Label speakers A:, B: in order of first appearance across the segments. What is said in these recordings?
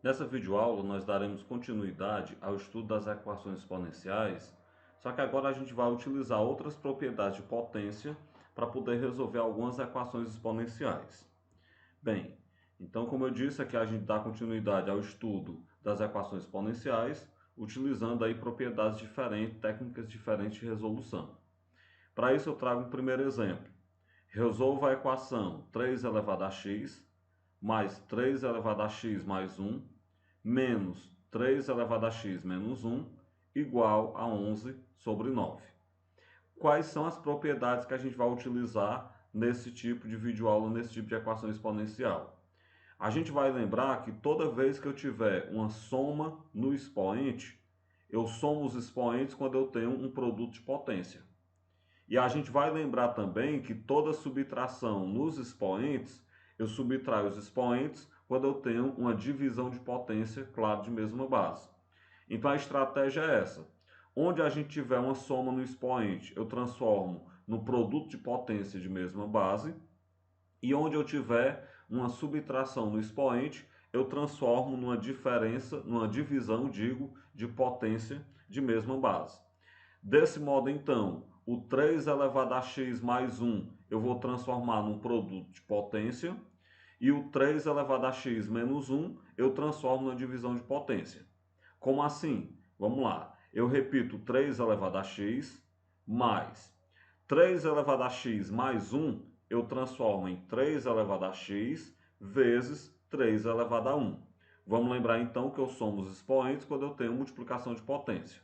A: Nessa videoaula, nós daremos continuidade ao estudo das equações exponenciais, só que agora a gente vai utilizar outras propriedades de potência para poder resolver algumas equações exponenciais. Bem, então como eu disse, aqui a gente dá continuidade ao estudo das equações exponenciais, utilizando aí propriedades diferentes, técnicas diferentes de resolução. Para isso eu trago um primeiro exemplo. Resolva a equação 3 elevado a x mais 3 elevado a x mais 1 menos 3 elevado a x menos 1 igual a 11 sobre 9. Quais são as propriedades que a gente vai utilizar nesse tipo de videoaula, nesse tipo de equação exponencial? A gente vai lembrar que toda vez que eu tiver uma soma no expoente, eu somo os expoentes quando eu tenho um produto de potência. E a gente vai lembrar também que toda subtração nos expoentes, eu subtraio os expoentes quando eu tenho uma divisão de potência, claro, de mesma base. Então a estratégia é essa. Onde a gente tiver uma soma no expoente, eu transformo no produto de potência de mesma base. E onde eu tiver uma subtração no expoente, eu transformo numa diferença, numa divisão, digo, de potência de mesma base. Desse modo, então, o 3 elevado a x mais 1 eu vou transformar num produto de potência e o 3 elevado a x menos 1 eu transformo na divisão de potência. Como assim? Vamos lá. Eu repito 3 elevado a x mais 3 elevado a x mais 1 eu transformo em 3 elevado a x vezes 3 elevado a 1. Vamos lembrar então que eu somo os expoentes quando eu tenho multiplicação de potência.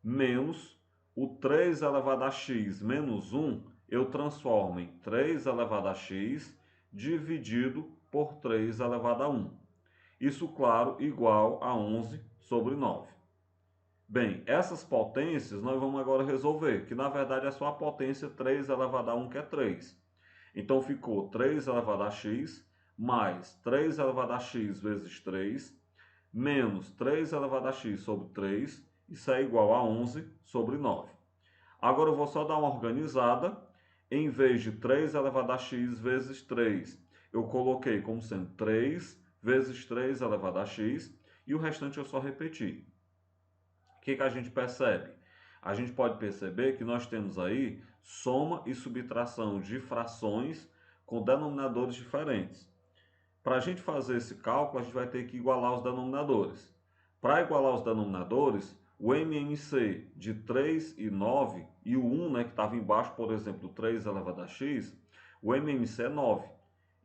A: Menos o 3 elevado a x menos 1, eu transformo em 3 elevado a x dividido por 3 elevado a 1. Isso, claro, igual a 11 sobre 9. Bem, essas potências nós vamos agora resolver, que na verdade é só a potência 3 elevado a 1, que é 3. Então ficou 3 elevado a x mais 3 elevado a x vezes 3 menos 3 elevado a x sobre 3, isso é igual a 11 sobre 9. Agora eu vou só dar uma organizada. Em vez de 3 elevado a x vezes 3, eu coloquei como sendo 3 vezes 3 elevado a x e o restante eu só repeti. O que a gente percebe? A gente pode perceber que nós temos aí soma e subtração de frações com denominadores diferentes. Para a gente fazer esse cálculo, a gente vai ter que igualar os denominadores. Para igualar os denominadores, o MMC de 3 e 9 e o 1, né, que estava embaixo, por exemplo, do 3 elevado a x, o MMC é 9.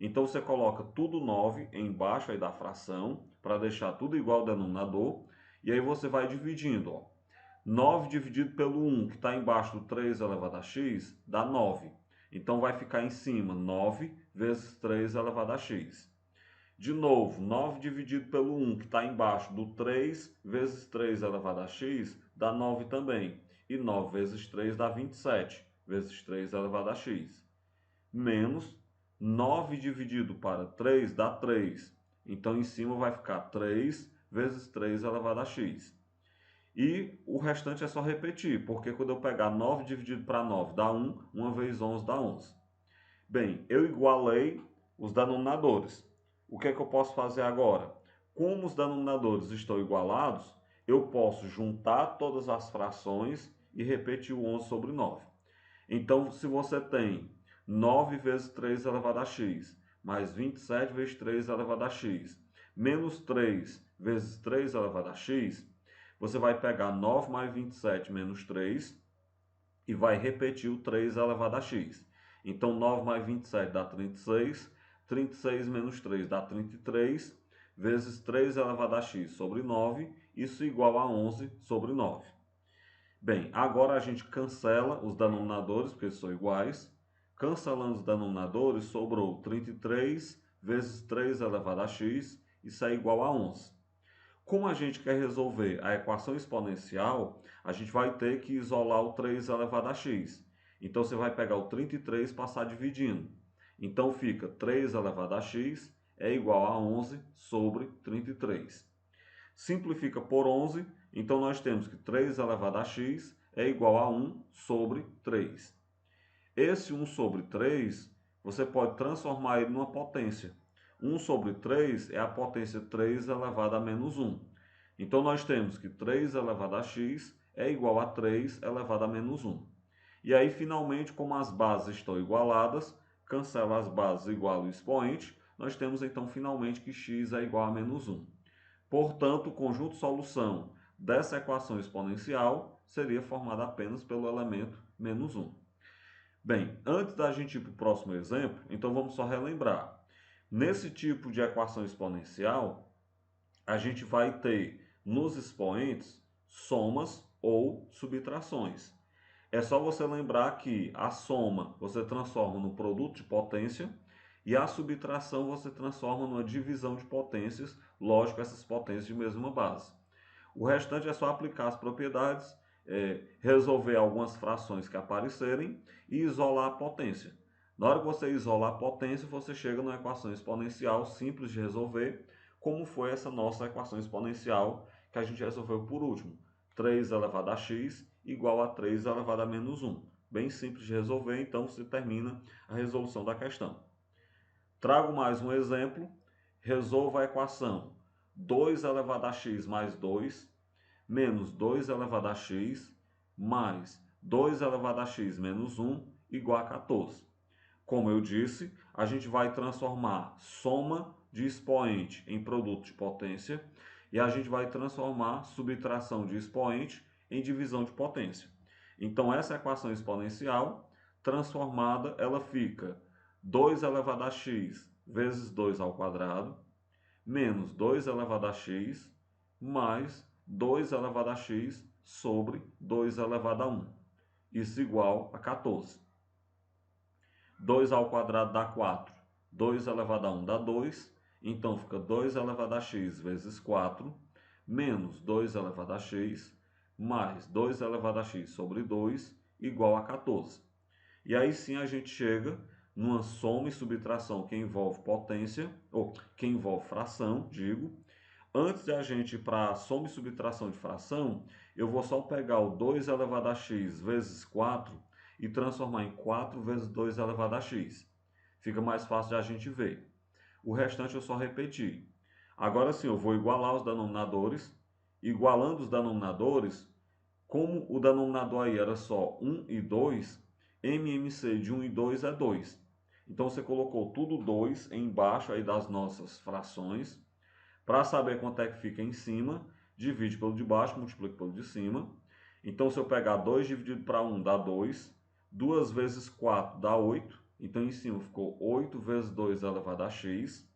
A: Então você coloca tudo 9 embaixo aí da fração, para deixar tudo igual ao denominador, e aí você vai dividindo. Ó. 9 dividido pelo 1, que está embaixo do 3 elevado a x, dá 9. Então vai ficar em cima 9 vezes 3 elevado a x. De novo, 9 dividido pelo 1, que está embaixo do 3 vezes 3 elevado a x, dá 9 também. E 9 vezes 3 dá 27, vezes 3 elevado a x. Menos 9 dividido para 3 dá 3. Então, em cima vai ficar 3 vezes 3 elevado a x. E o restante é só repetir, porque quando eu pegar 9 dividido para 9 dá 1, 1 vezes 11 dá 11. Bem, eu igualei os denominadores. O que é que eu posso fazer agora? Como os denominadores estão igualados, eu posso juntar todas as frações e repetir o 11 sobre 9. Então, se você tem 9 vezes 3 elevado a x, mais 27 vezes 3 elevado a x, menos 3 vezes 3 elevado a x, você vai pegar 9 mais 27 menos 3 e vai repetir o 3 elevado a x. Então, 9 mais 27 dá 36, 36 menos 3 dá 33, vezes 3 elevado a x sobre 9, isso igual a 11 sobre 9. Bem, agora a gente cancela os denominadores, porque eles são iguais. Cancelando os denominadores, sobrou 33 vezes 3 elevado a x, isso é igual a 11. Como a gente quer resolver a equação exponencial, a gente vai ter que isolar o 3 elevado a x. Então, você vai pegar o 33 e passar dividindo. Então, fica 3 elevado a x é igual a 11 sobre 33. Simplifica por 11, então nós temos que 3 elevado a x é igual a 1 sobre 3. Esse 1 sobre 3, você pode transformar ele numa potência. 1 sobre 3 é a potência 3 elevado a menos 1. Então, nós temos que 3 elevado a x é igual a 3 elevado a menos 1. E aí, finalmente, como as bases estão igualadas, cancela as bases igual ao expoente, nós temos então finalmente que x é igual a menos 1. Portanto, o conjunto solução dessa equação exponencial seria formado apenas pelo elemento menos 1. Bem, antes da gente ir para o próximo exemplo, então vamos só relembrar. Nesse tipo de equação exponencial, a gente vai ter nos expoentes somas ou subtrações. É só você lembrar que a soma você transforma no produto de potência e a subtração você transforma numa divisão de potências, lógico, essas potências de mesma base. O restante é só aplicar as propriedades, resolver algumas frações que aparecerem e isolar a potência. Na hora que você isolar a potência, você chega numa equação exponencial simples de resolver, como foi essa nossa equação exponencial que a gente resolveu por último. 3 elevado a x igual a 3 elevado a menos 1. Bem simples de resolver, então se termina a resolução da questão. Trago mais um exemplo. Resolva a equação 2 elevado a x mais 2 menos 2 elevado a x mais 2 elevado a x menos 1 igual a 14. Como eu disse, a gente vai transformar soma de expoente em produto de potência e a gente vai transformar subtração de expoente em divisão de potência. Então, essa equação exponencial transformada, ela fica 2 elevado a x vezes 2 ao quadrado menos 2 elevado a x mais 2 elevado a x sobre 2 elevado a 1. Isso igual a 14. 2 ao quadrado dá 4. 2 elevado a 1 dá 2. Então, fica 2 elevado a x vezes 4 menos 2 elevado a x mais 2 elevado a x sobre 2 igual a 14. E aí sim a gente chega numa soma e subtração que envolve potência, ou que envolve fração, digo. Antes de a gente ir para a soma e subtração de fração, eu vou só pegar o 2 elevado a x vezes 4 e transformar em 4 vezes 2 elevado a x. Fica mais fácil de a gente ver. O restante eu só repetir. Agora sim, eu vou igualar os denominadores. Igualando os denominadores, como o denominador aí era só 1 e 2, MMC de 1 e 2 é 2. Então você colocou tudo 2 embaixo aí das nossas frações. Para saber quanto é que fica em cima, divide pelo de baixo, multiplica pelo de cima. Então se eu pegar 2 dividido para 1 dá 2. 2 vezes 4 dá 8. Então em cima ficou 8 vezes 2 elevado a x.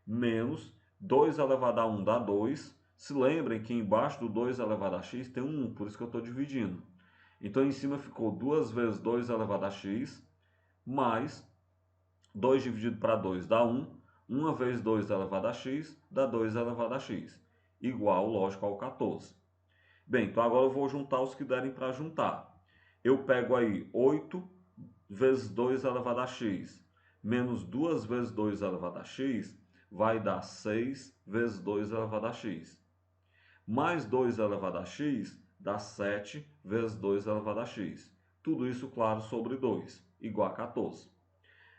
A: Menos 2 elevado a 1 dá 2. Se lembrem que embaixo do 2 elevado a x tem um 1, por isso que eu estou dividindo. Então, em cima ficou 2 vezes 2 elevado a x, mais 2 dividido para 2 dá 1. 1 vezes 2 elevado a x dá 2 elevado a x, igual, lógico, ao 14. Bem, então agora eu vou juntar os que derem para juntar. Eu pego aí 8 vezes 2 elevado a x, menos 2 vezes 2 elevado a x, vai dar 6 vezes 2 elevado a x. Mais 2 elevado a x dá 7 vezes 2 elevado a x. Tudo isso, claro, sobre 2, igual a 14.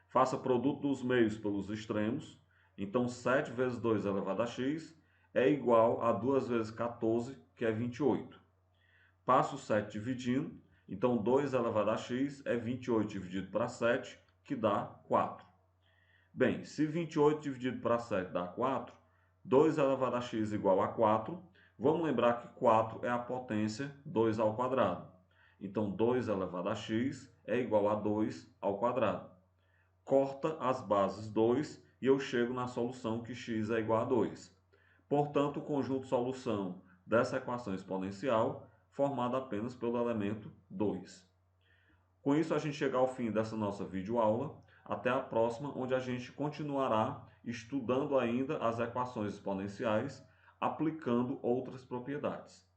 A: Faça produto dos meios pelos extremos. Então, 7 vezes 2 elevado a x é igual a 2 vezes 14, que é 28. Passo o 7 dividindo. Então, 2 elevado a x é 28 dividido para 7, que dá 4. Bem, se 28 dividido para 7 dá 4, 2 elevado a x igual a 4. Vamos lembrar que 4 é a potência 2 ao quadrado. Então, 2 elevado a x é igual a 2 ao quadrado. Corta as bases 2 e eu chego na solução que x é igual a 2. Portanto, o conjunto solução dessa equação exponencial formado apenas pelo elemento 2. Com isso, a gente chega ao fim dessa nossa videoaula. Até a próxima, onde a gente continuará estudando ainda as equações exponenciais, aplicando outras propriedades.